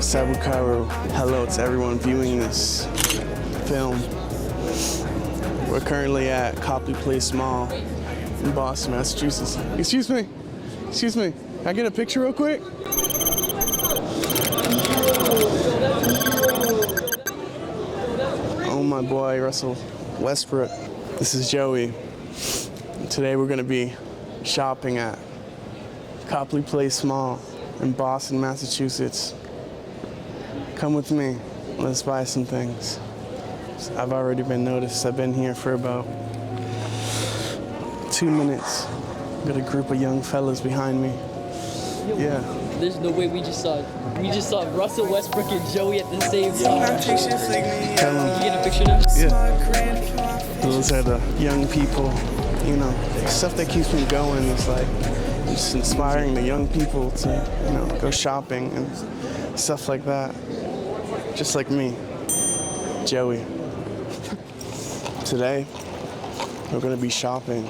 Sabukaru. Hello to everyone viewing this film. We're currently at Copley Place Mall in Boston, Massachusetts. Excuse me. Can I get a picture real quick? Oh, my boy, Russell Westbrook. This is Joey. Today we're gonna be shopping at Copley Place Mall in Boston, Massachusetts. Come with me, let's buy some things. I've already been noticed. I've been here for about 2 minutes. Got a group of young fellas behind me. Yeah. There's no way we just saw Russell Westbrook and Joey at the same time. Tell them. You get a picture now? Yeah. Those are the young people, you know, stuff that keeps me going is like just inspiring the young people to, you know, go shopping and stuff like that. Just like me, Joey. Today, we're gonna be shopping.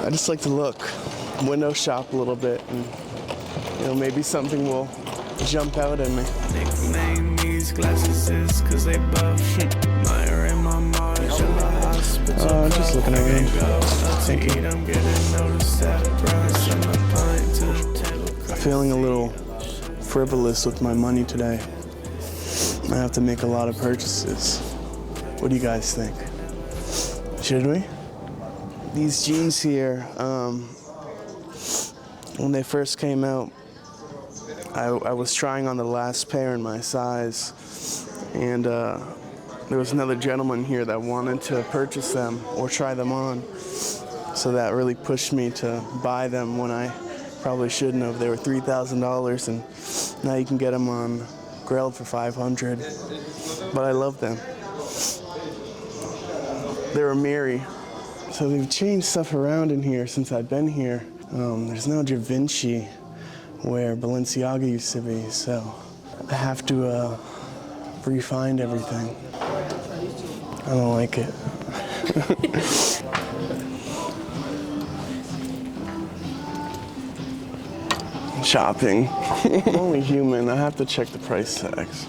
I just like to look, window shop a little bit, and you know, maybe something will jump out at me. Nickname these glasses is 'cause they buff. Myra and my Marge in the hospital. I'm just looking around. I'm getting noticed at price and my pint to the table. Feeling a little frivolous with my money today. I have to make a lot of purchases. What do you guys think? Should we? These jeans here, when they first came out, I was trying on the last pair in my size, and there was another gentleman here that wanted to purchase them or try them on, so that really pushed me to buy them when I probably shouldn't have. They were $3,000, and now you can get them on Grailed for $500. But I love them. They're a Miri. So they've changed stuff around in here since I've been here. There's no Da Vinci where Balenciaga used to be, so I have to re-find everything. I don't like it. Shopping. I'm only human. I have to check the price tags.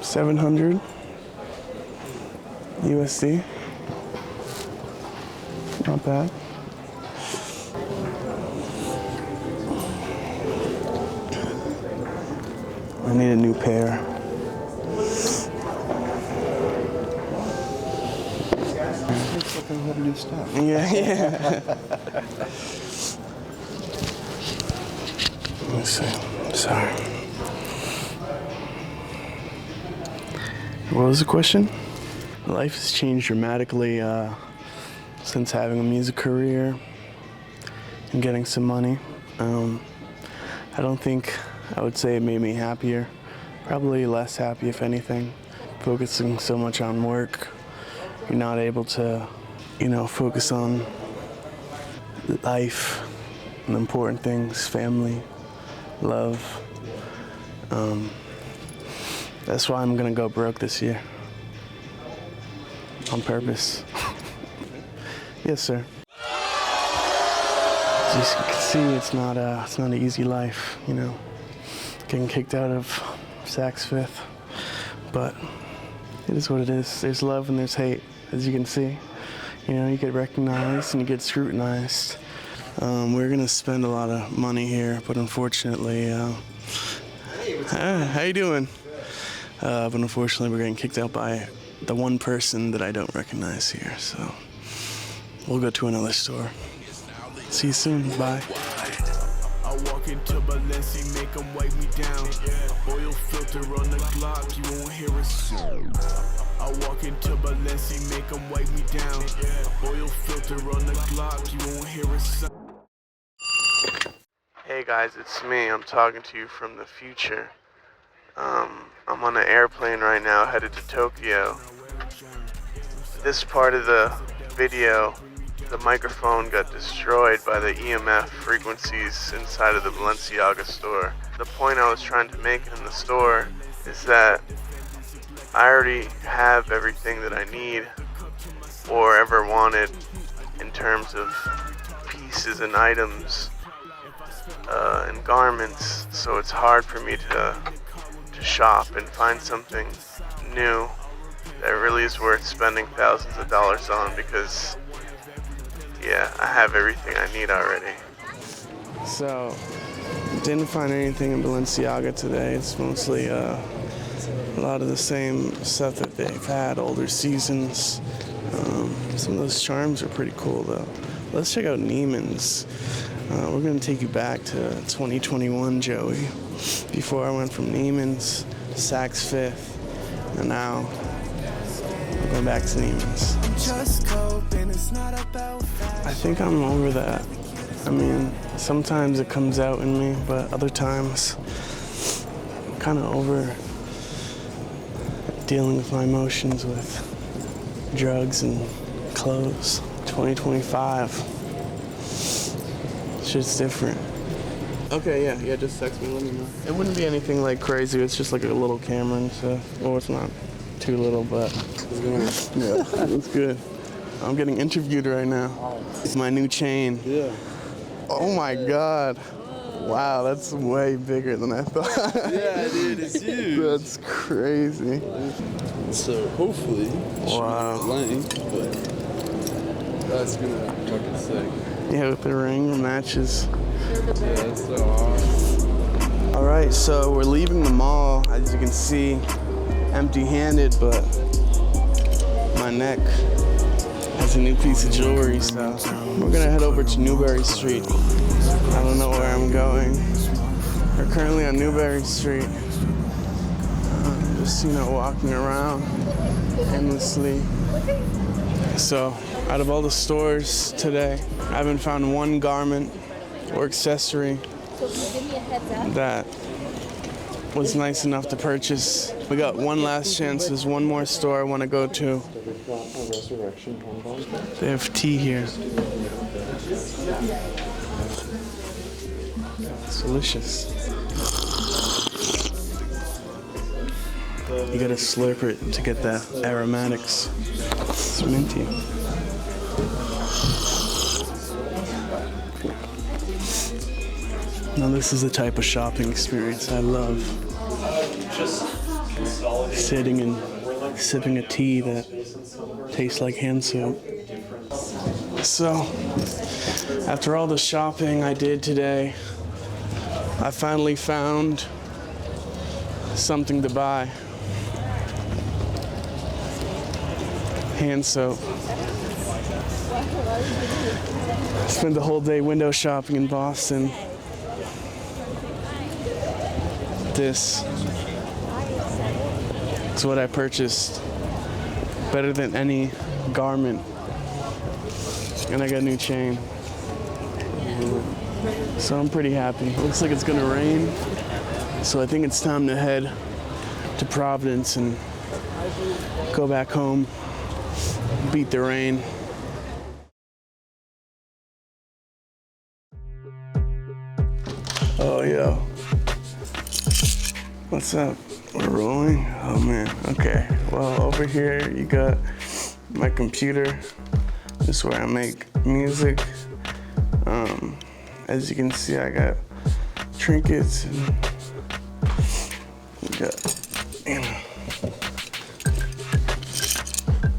700 USD. Not bad. I need a new pair. Yeah. Let's see. Sorry. What was the question? Life has changed dramatically since having a music career and getting some money. I don't think I would say it made me happier. Probably less happy, if anything. Focusing so much on work, you're not able to, you know, focus on life and important things, family, love. That's why I'm gonna go broke this year. On purpose. Yes, sir. As you can see, it's not an easy life, you know. Getting kicked out of Saks Fifth, but it is what it is. There's love and there's hate, as you can see. You know, you get recognized and you get scrutinized. We're gonna spend a lot of money here, but unfortunately, how you doing? But unfortunately, we're getting kicked out by the one person that I don't recognize here, so we'll go to another store. See you soon, bye. I walk into Balenci, make them wipe me down. Oil filter on the Glock, you won't hear a sound. I walk into Balenci, make them wipe me down. Oil filter on the Glock, you won't hear a sound. Hey guys, it's me. I'm talking to you from the future. I'm on an airplane right now headed to Tokyo. This part of the video the microphone got destroyed by the EMF frequencies inside of the Balenciaga store. The point I was trying to make in the store is that I already have everything that I need or ever wanted in terms of pieces and items and garments, so it's hard for me to shop and find something new that really is worth spending thousands of dollars on, because yeah, I have everything I need already. So, didn't find anything in Balenciaga today. It's mostly a lot of the same stuff that they've had, older seasons. Some of those charms are pretty cool though. Let's check out Neiman's. We're gonna take you back to 2021, Joey. Before I went from Neiman's, Saks Fifth, and now I'm going back to Neiman's. I think I'm over that. I mean, sometimes it comes out in me, but other times I'm kind of over dealing with my emotions with drugs and clothes. 2025. Shit's different. Okay, yeah, just text me, let me know. It wouldn't be anything like crazy, it's just like a little camera and stuff. Well, it's not too little, but yeah, it's good. I'm getting interviewed right now. It's my new chain. Yeah. Oh my God. Wow, that's way bigger than I thought. Yeah, dude, it's huge. That's crazy. So hopefully, wow. Length, but that's gonna fucking sick. Yeah, with the ring matches. Yeah, that's so awesome. All right, so we're leaving the mall. As you can see, empty-handed, but my neck has a new piece of jewelry, so we're gonna head over to Newbury Street. I don't know where I'm going. We're currently on Newbury Street. Just, walking around endlessly. So, out of all the stores today, I haven't found one garment or accessory that was nice enough to purchase. We got one last chance. There's one more store I want to go to. They have tea here. It's delicious. You gotta slurp it to get the aromatics. It's minty. Now this is the type of shopping experience I love. Sitting and sipping a tea that tastes like hand soap. So, after all the shopping I did today, I finally found something to buy. Hand soap. I spent the whole day window shopping in Boston. This is what I purchased. Better than any garment. And I got a new chain. So I'm pretty happy. Looks like it's gonna rain. So I think it's time to head to Providence and go back home, beat the rain. Oh, yo. What's up? We're rolling? Oh, man. Okay. Well, over here you got my computer. This is where I make music. As you can see, I got trinkets and we got,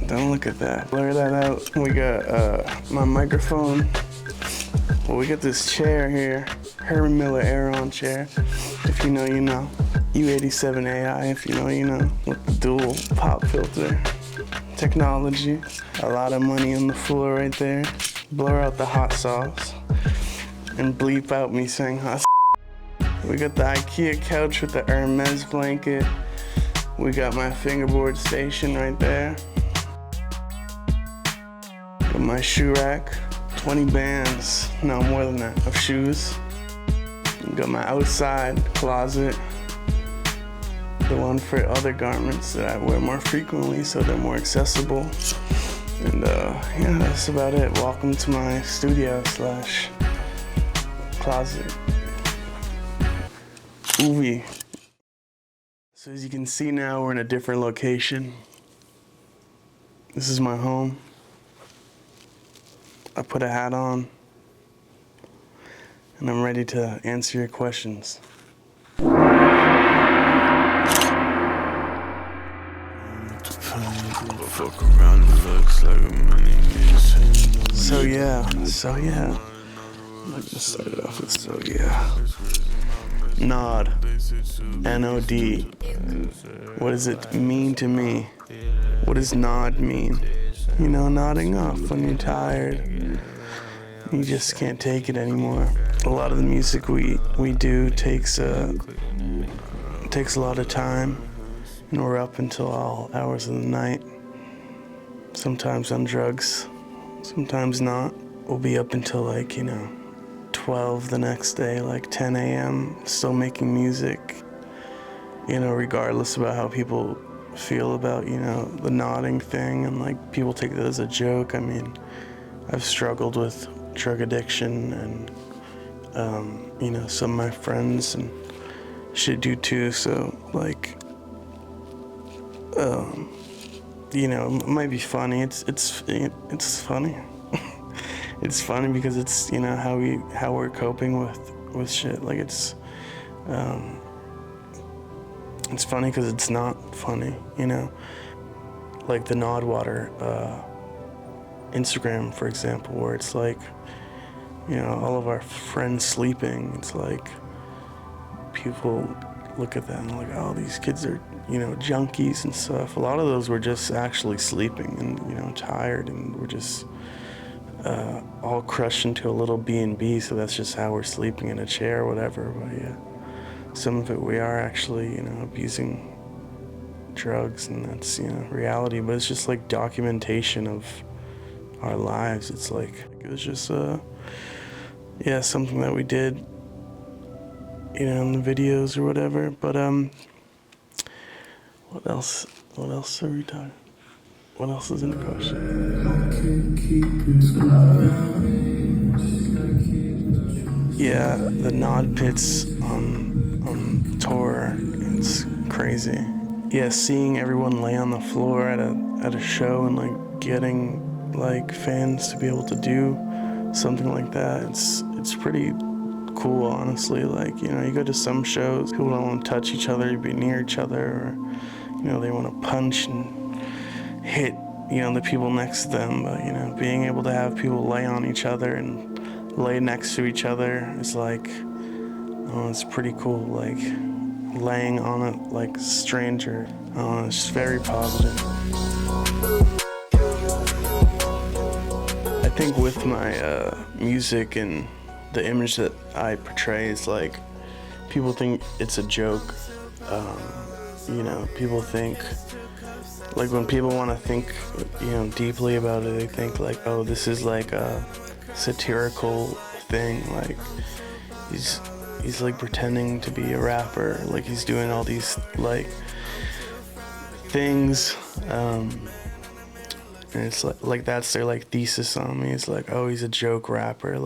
don't look at that. Blur that out. We got my microphone. Well, we got this chair here, Herman Miller Aeron chair. If you know, you know. U87 AI, if you know, you know. With the dual pop filter technology. A lot of money on the floor right there. Blur out the hot sauce and bleep out me saying hot. We got the IKEA couch with the Hermes blanket. We got my fingerboard station right there. Got my shoe rack, 20 bands, no more than that, of shoes. Got my outside closet, the one for other garments that I wear more frequently so they're more accessible. And yeah, that's about it. Welcome to my studio / closet. Oovie. So as you can see now, we're in a different location. This is my home. I put a hat on, and I'm ready to answer your questions. So yeah. I'm gonna start it off with so yeah. Nod. N-O-D. What does it mean to me? What does nod mean? You know, nodding off when you're tired. You just can't take it anymore. A lot of the music we do takes a lot of time, and we're up until all hours of the night. Sometimes on drugs, sometimes not. We'll be up until 12 the next day, 10 a.m., still making music, regardless about how people feel about, the nodding thing, and people take that as a joke. I mean, I've struggled with drug addiction, and, some of my friends and shit do too, so, it might be funny. It's funny. It's funny because it's how we're coping with shit. It's funny because it's not funny, like the Nodwater Instagram, for example, where it's all of our friends sleeping. It's people look at that and oh, these kids are junkies and stuff. A lot of those were just actually sleeping and tired, and we're just all crushed into a little B&B, so that's just how we're sleeping in a chair or whatever. But yeah, some of it we are actually abusing drugs, and that's reality. But it's just documentation of our lives. It's it was just something that we did in the videos or whatever. But what else are we talking? What else is in the question? Yeah, the Nod Pits on tour, it's crazy. Yeah, seeing everyone lay on the floor at a show and getting fans to be able to do something like that, it's pretty cool, honestly. You go to some shows, people don't want to touch each other, be near each other, or they want to punch and hit the people next to them. But being able to have people lay on each other and lay next to each other is it's pretty cool. Laying on a stranger, it's very positive. I think with my music and the image that I portray is people think it's a joke. People think when people want to think deeply about it, they think oh, this is a satirical thing, he's pretending to be a rapper, he's doing all these things, and it's that's their thesis on me. It's oh, he's a joke rapper,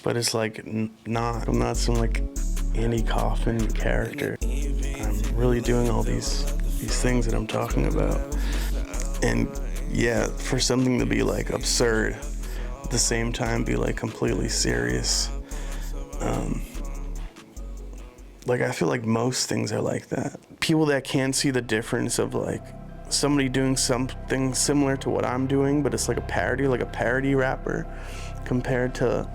but it's not. I'm not some Andy Kaufman character. I'm really doing all these things that I'm talking about. And yeah, for something to be absurd, at the same time be completely serious. I feel most things are like that. People that can't see the difference of somebody doing something similar to what I'm doing, but it's a parody rapper, compared to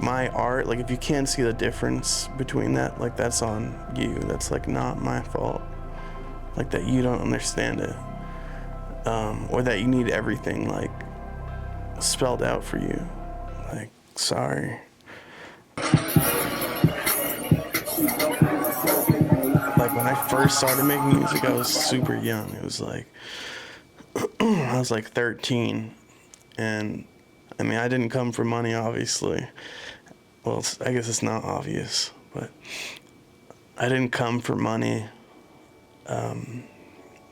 my art. If you can't see the difference between that, that's on you. That's not my fault. That you don't understand it, or that you need everything spelled out for you. Sorry. When I first started making music, I was super young. It was I was 13, and I mean, I didn't come for money, obviously. Well, I guess it's not obvious, but I didn't come for money. I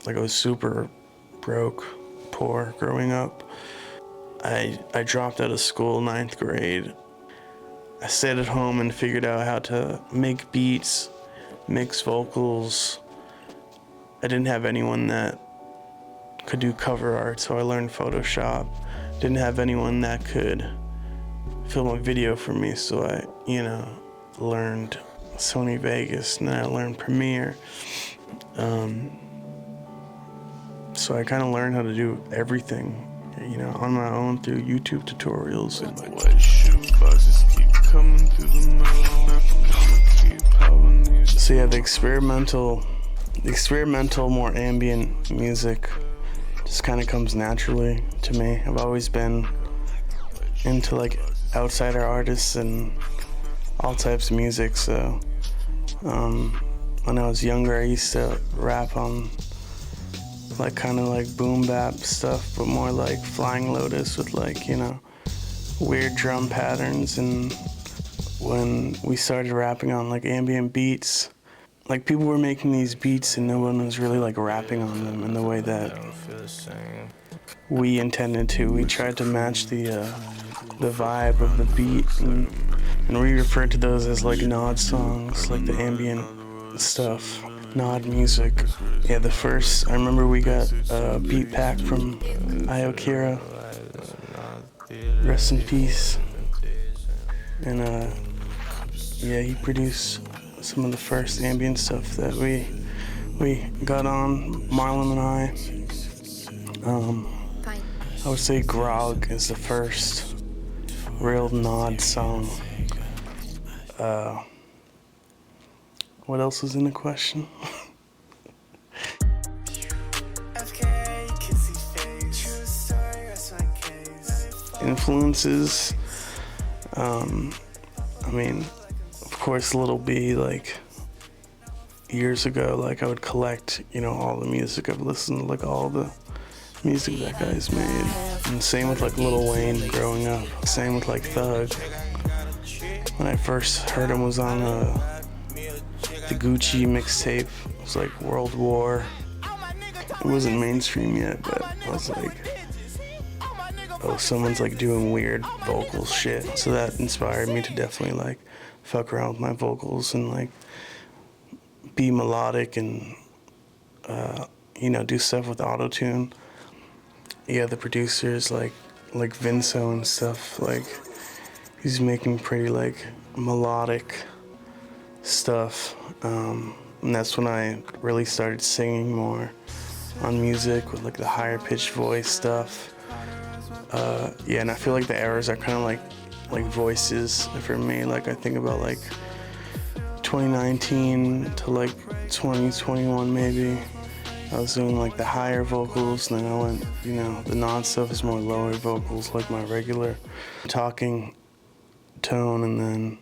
was super broke, poor growing up. I dropped out of school 9th grade. I stayed at home and figured out how to make beats, mix vocals. I didn't have anyone that could do cover art, so I learned Photoshop. Didn't have anyone that could film a video for me, so I, learned Sony Vegas, and then I learned Premiere. So I kind of learned how to do everything, on my own through YouTube tutorials. And the white shoe boxes keep coming through the middle. So yeah, the experimental, more ambient music just kind of comes naturally to me. I've always been into like outsider artists and all types of music, so when I was younger I used to rap on like kind of like boom bap stuff, but more like Flying Lotus with like, weird drum patterns. And when we started rapping on like ambient beats, like people were making these beats and no one was really like rapping on them in the way that we intended to. We tried to match the vibe of the beat, and we referred to those as like nod songs, like the ambient stuff, nod music. Yeah, I remember we got a beat pack from Iokira, rest in peace. And yeah, he produced some of the first ambient stuff that we got on, Marlon and I would say Grog is the first real nod song. What else was in the question? Influences. Of course, Little B, like years ago, like I would collect, all the music. I've listened to like all the music that guy's made. And same with like Lil Wayne growing up. Same with like Thug. When I first heard him was on the Gucci mixtape. It was like World War. It wasn't mainstream yet, but I was like, oh, someone's like doing weird vocal shit. So that inspired me to definitely like fuck around with my vocals and like be melodic and do stuff with auto-tune. Yeah, the producers like Vinso and stuff, like he's making pretty like melodic stuff. And that's when I really started singing more on music with like the higher pitched voice stuff. Yeah, and I feel like the eras are kind of like voices for me. Like I think about like 2019 to like 2021 maybe. I was doing like the higher vocals, and then I went, the nod stuff is more lower vocals, like my regular talking tone, and then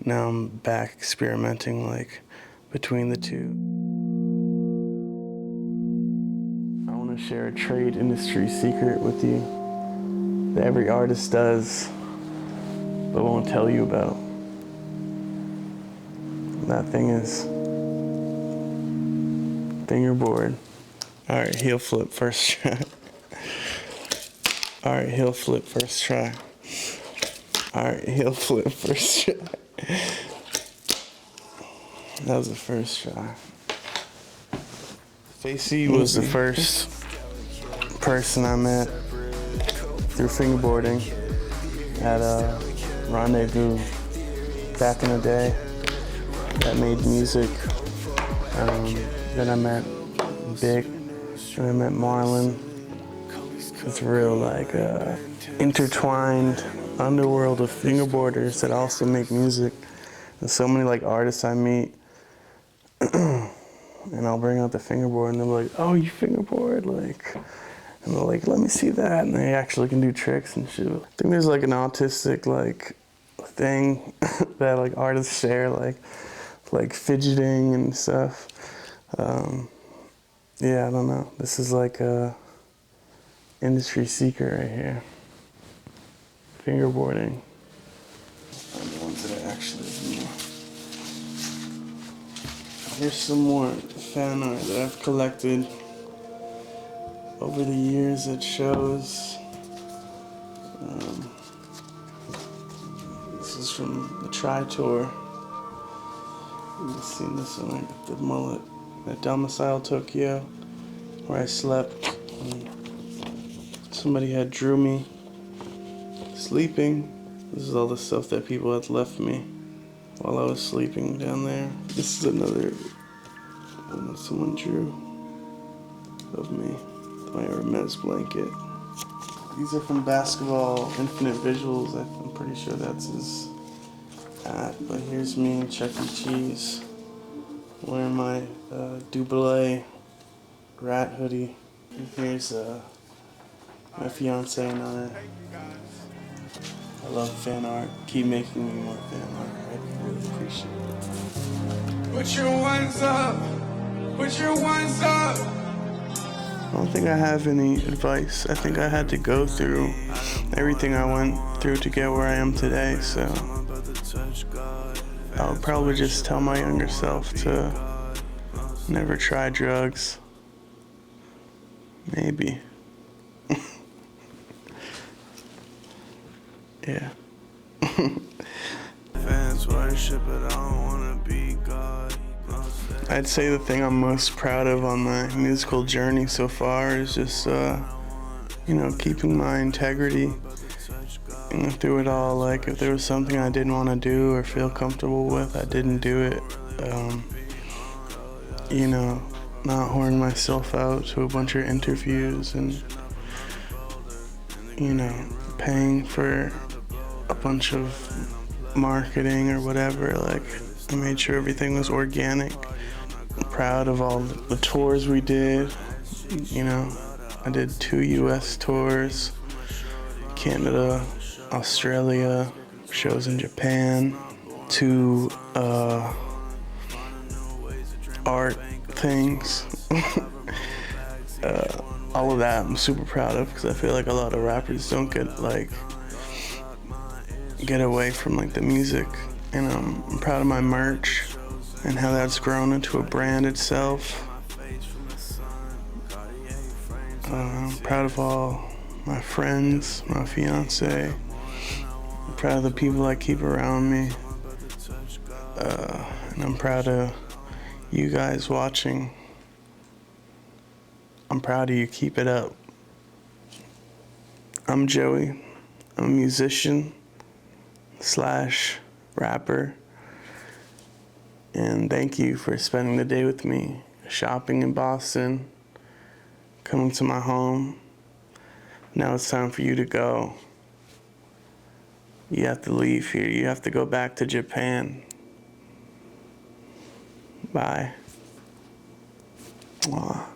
now I'm back experimenting like between the two. I want to share a trade industry secret with you that every artist does, but won't tell you about. That thing is fingerboard. Alright, heel flip first try. Alright, heel flip first try. Alright, heel flip first try. That was the first try. Facey was the first person I met through fingerboarding at a rendezvous back in the day that made music. Then I met Big, and I met Marlon. It's a real like intertwined underworld of fingerboarders that also make music. And so many like artists I meet, and I'll bring out the fingerboard and they're like, oh, you fingerboard? Like, and they're like, let me see that. And they actually can do tricks and shit. I think there's like an autistic like thing that like artists share, like fidgeting and stuff. Yeah, I don't know. This is like a industry secret right here. Fingerboarding. I'm the ones that I actually do. Here's some more fan art that I've collected over the years it shows. This is from the Tri Tour. You've seen this one, like the mullet at Domicile Tokyo, where I slept. And somebody had drew me sleeping. This is all the stuff that people had left me while I was sleeping down there. This is another one that someone drew of me, my Hermes blanket. These are from Basketball Infinite Visuals. I'm pretty sure that's his at. But here's me in Chuck E. Cheese wearing my Dublé rat hoodie. And here's my fiance and I love fan art. Keep making me more fan art. I really appreciate it. Put your ones up. Put your ones up. I don't think I have any advice. I think I had to go through everything I went through to get where I am today, so I would probably just tell my younger self to never try drugs. Maybe. Yeah. Fans worship, but I don't wanna be God. I'd say the thing I'm most proud of on my musical journey so far is just, keeping my integrity through it all. Like, if there was something I didn't want to do or feel comfortable with, I didn't do it. Not whoring myself out to a bunch of interviews and, paying for a bunch of marketing or whatever. Like, I made sure everything was organic. I'm proud of all the tours we did. I did 2 US tours, Canada, Australia, shows in Japan, 2 art things. All of that I'm super proud of, because I feel like a lot of rappers don't get away from the music. And I'm proud of my merch and how that's grown into a brand itself. I'm proud of all my friends, my fiance. I'm proud of the people I keep around me. And I'm proud of you guys watching. I'm proud of you. Keep it up. I'm Joey. I'm a musician / rapper. And thank you for spending the day with me, shopping in Boston, coming to my home. Now it's time for you to go. You have to leave here. You have to go back to Japan. Bye. Mwah.